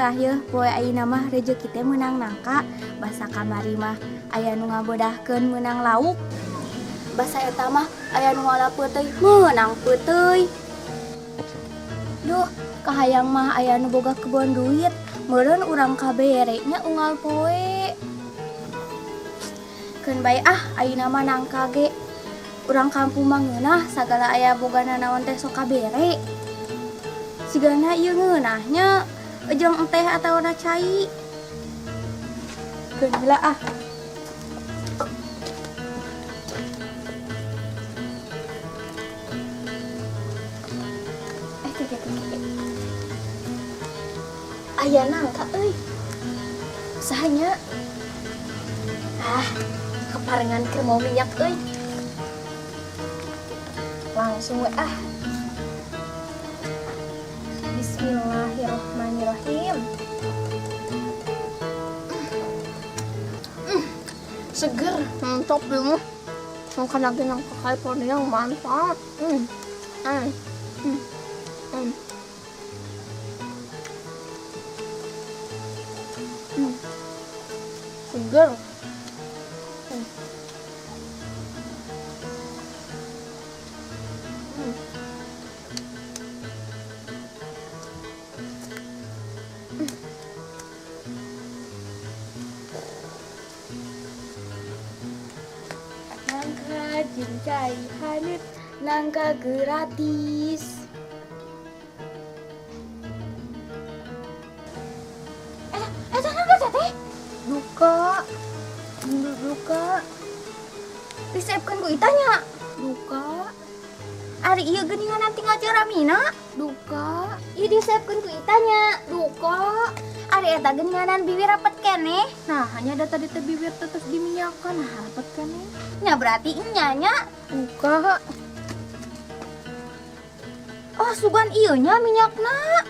Bismillah ya, poe ayeuna mah rezeki teh meunang nangka, basa kamari mah aya nu ngabodahkeun meunang lauk. Basa eta mah aya nu ngalapeut teh meunang peuteuy. Duh, kahayang mah aya nu boga kebon duit, meureun urang kabere nya unggal poe. Keun bae ayeuna mah nangka ge. Urang kampung mah ngeunah sagala aya bogana naon teh sok kabere. Sigana ieu ngeunahnya ejong teh atawa cai. Keun heula aya nangka euy. Sahanya? Keparengan keur mau minyak euy. Langsung we Bismillahirrahmanirrahim. Seger, mantap ya mah. Makan lagi nang ke California yang mantap. Seger. Nangka cincai hanit, nangka gratis. Nangka teh? Duka. Disepkeun ku itanya. Duka. Ari ieu geuningan tinggal Ceramina. Duka. Ieu disepkeun ku itanya. Duka. Ari eta geuninganan bibir rapet keneh. Nah, hanya data di teh bibir tetes diminyakan rapet keneh. Nya berarti nya duka. Oh, sugan ieu nya minyakna.